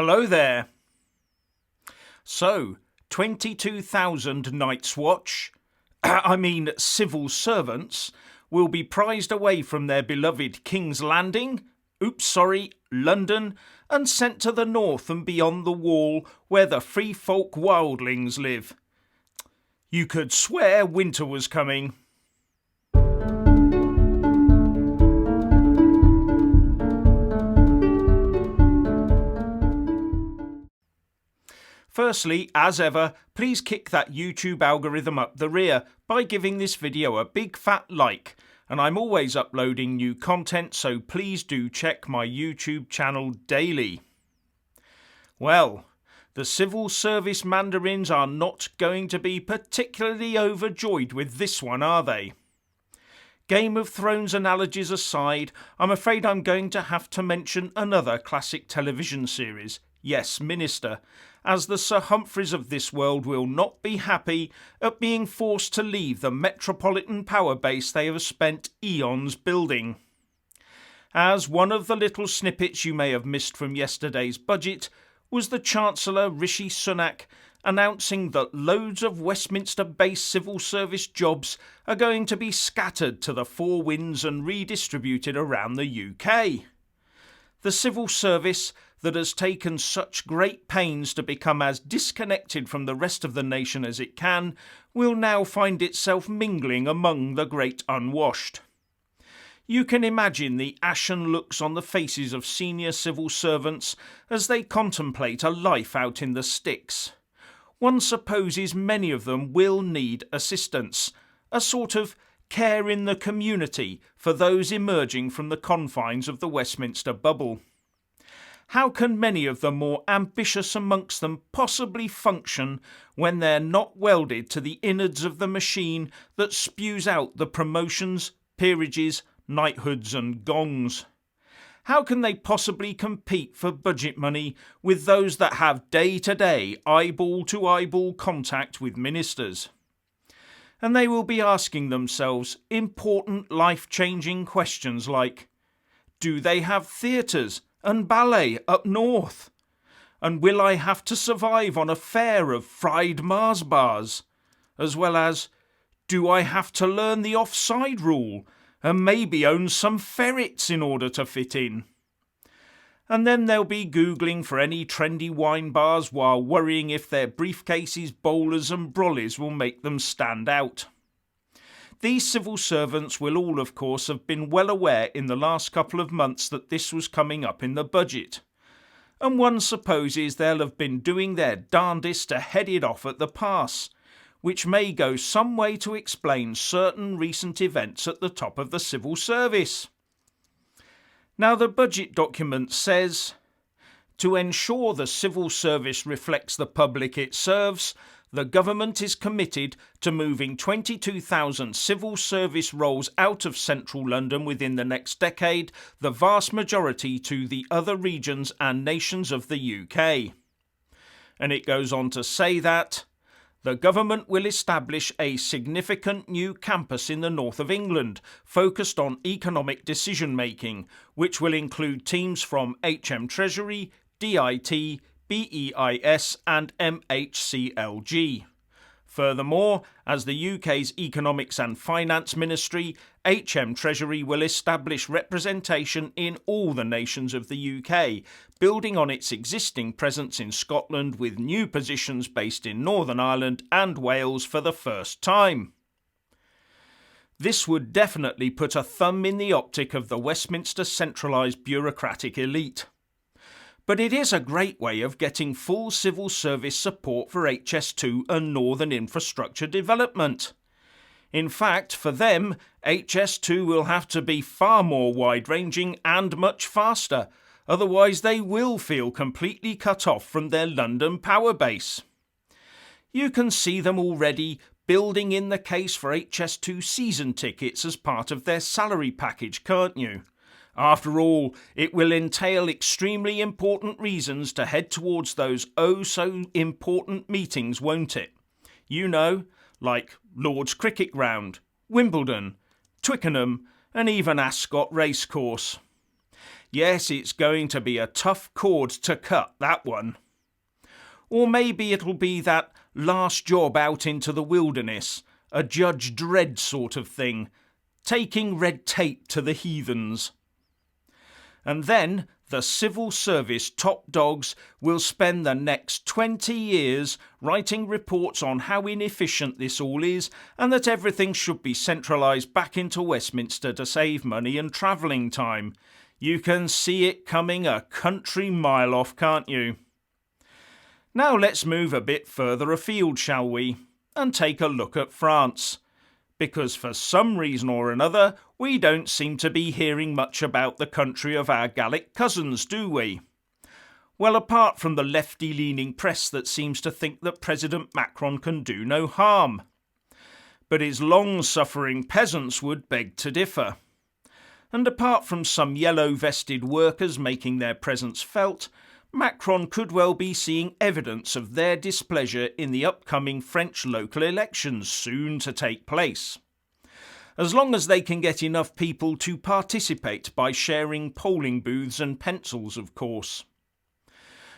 Hello there. So, 22,000 Night's Watch, civil servants, will be prized away from their beloved King's Landing, London, and sent to the north and beyond the wall where the free folk wildlings live. You could swear winter was coming. Firstly, as ever, please kick that YouTube algorithm up the rear by giving this video a big fat like, and I'm always uploading new content, so please do check my YouTube channel daily. Well, the civil service mandarins are not going to be particularly overjoyed with this one, are they? Game of Thrones analogies aside, I'm afraid I'm going to have to mention another classic television series, Yes, Minister, as the Sir Humphreys of this world will not be happy at being forced to leave the metropolitan power base they have spent eons building. As one of the little snippets you may have missed from yesterday's budget was the Chancellor Rishi Sunak announcing that loads of Westminster-based civil service jobs are going to be scattered to the four winds and redistributed around the UK. The civil service that has taken such great pains to become as disconnected from the rest of the nation as it can will now find itself mingling among the great unwashed. You can imagine the ashen looks on the faces of senior civil servants as they contemplate a life out in the sticks. One supposes many of them will need assistance, a sort of care in the community for those emerging from the confines of the Westminster bubble. How can many of the more ambitious amongst them possibly function when they're not welded to the innards of the machine that spews out the promotions, peerages, knighthoods and gongs? How can they possibly compete for budget money with those that have day-to-day, eyeball-to-eyeball contact with ministers? And they will be asking themselves important life-changing questions like, do they have theatres and ballet up north? And will I have to survive on a fare of fried Mars bars? As well as, do I have to learn the offside rule and maybe own some ferrets in order to fit in? And then they'll be Googling for any trendy wine bars while worrying if their briefcases, bowlers and brollies will make them stand out. These civil servants will all, of course, have been well aware in the last couple of months that this was coming up in the budget. And one supposes they'll have been doing their darndest to head it off at the pass, which may go some way to explain certain recent events at the top of the civil service. Now, the budget document says, to ensure the civil service reflects the public it serves, the government is committed to moving 22,000 civil service roles out of central London within the next decade, the vast majority to the other regions and nations of the UK. And it goes on to say that the government will establish a significant new campus in the north of England, focused on economic decision-making, which will include teams from HM Treasury, DIT, BEIS and MHCLG. Furthermore, as the UK's Economics and Finance Ministry, HM Treasury will establish representation in all the nations of the UK, building on its existing presence in Scotland with new positions based in Northern Ireland and Wales for the first time. This would definitely put a thumb in the optic of the Westminster centralised bureaucratic elite. But it is a great way of getting full civil service support for HS2 and Northern infrastructure development. In fact, for them, HS2 will have to be far more wide-ranging and much faster, otherwise they will feel completely cut off from their London power base. You can see them already building in the case for HS2 season tickets as part of their salary package, can't you? After all, it will entail extremely important reasons to head towards those oh-so-important meetings, won't it? You know, like Lord's Cricket Ground, Wimbledon, Twickenham and even Ascot Racecourse. Yes, it's going to be a tough cord to cut, that one. Or maybe it'll be that last job out into the wilderness, a Judge Dredd sort of thing, taking red tape to the heathens. And then the civil service top dogs will spend the next 20 years writing reports on how inefficient this all is and that everything should be centralised back into Westminster to save money and travelling time. You can see it coming a country mile off, can't you? Now let's move a bit further afield, shall we, and take a look at France. Because for some reason or another, we don't seem to be hearing much about the country of our Gallic cousins, do we? Well, apart from the lefty-leaning press that seems to think that President Macron can do no harm. But his long-suffering peasants would beg to differ. And apart from some yellow-vested workers making their presence felt, Macron could well be seeing evidence of their displeasure in the upcoming French local elections soon to take place. As long as they can get enough people to participate by sharing polling booths and pencils, of course.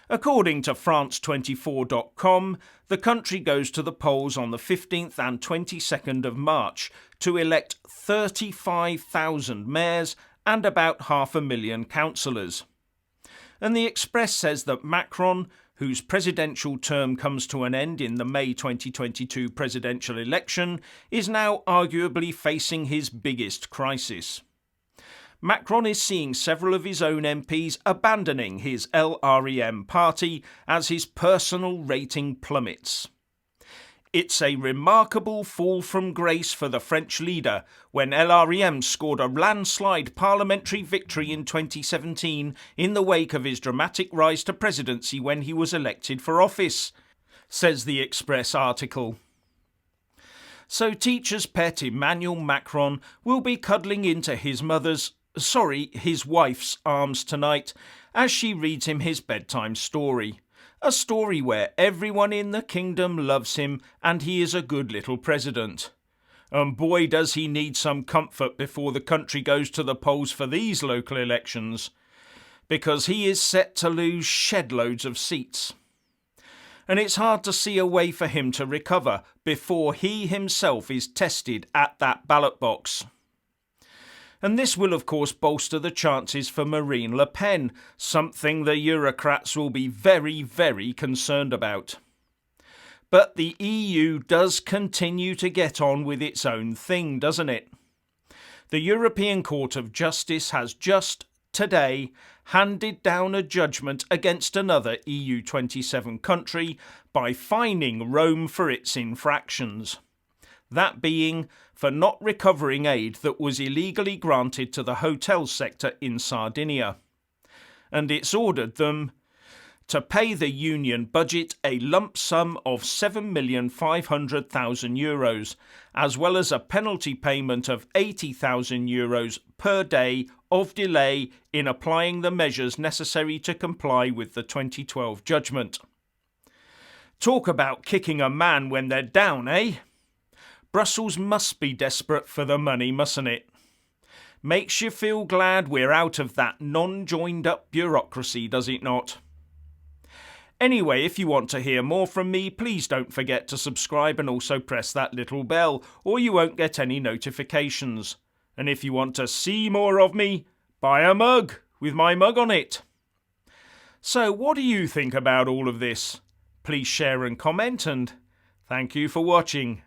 According to France24.com, the country goes to the polls on the 15th and 22nd of March to elect 35,000 mayors and about 500,000 councillors. And the Express says that Macron, whose presidential term comes to an end in the May 2022 presidential election, is now arguably facing his biggest crisis. Macron is seeing several of his own MPs abandoning his LREM party as his personal rating plummets. It's a remarkable fall from grace for the French leader when LREM scored a landslide parliamentary victory in 2017 in the wake of his dramatic rise to presidency when he was elected for office, says the Express article. So teacher's pet Emmanuel Macron will be cuddling into his wife's arms tonight as she reads him his bedtime story. A story where everyone in the kingdom loves him and he is a good little president. And boy does he need some comfort before the country goes to the polls for these local elections, because he is set to lose shed loads of seats. And it's hard to see a way for him to recover before he himself is tested at that ballot box. And this will of course bolster the chances for Marine Le Pen, something the Eurocrats will be very, very concerned about. But the EU does continue to get on with its own thing, doesn't it? The European Court of Justice has just today handed down a judgment against another EU 27 country by fining Rome for its infractions. That being for not recovering aid that was illegally granted to the hotel sector in Sardinia. And it's ordered them to pay the union budget a lump sum of €7,500,000, as well as a penalty payment of €80,000 per day of delay in applying the measures necessary to comply with the 2012 judgment. Talk about kicking a man when they're down, eh? Brussels must be desperate for the money, mustn't it? Makes you feel glad we're out of that non-joined-up bureaucracy, does it not? Anyway, if you want to hear more from me, please don't forget to subscribe and also press that little bell, or you won't get any notifications. And if you want to see more of me, buy a mug with my mug on it. So what do you think about all of this? Please share and comment, and thank you for watching.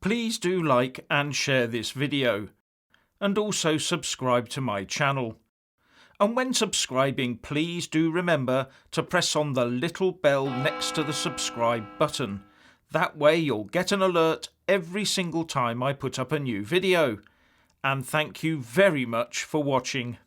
Please do like and share this video, and also subscribe to my channel. And when subscribing, please do remember to press on the little bell next to the subscribe button. That way you'll get an alert every single time I put up a new video. And thank you very much for watching.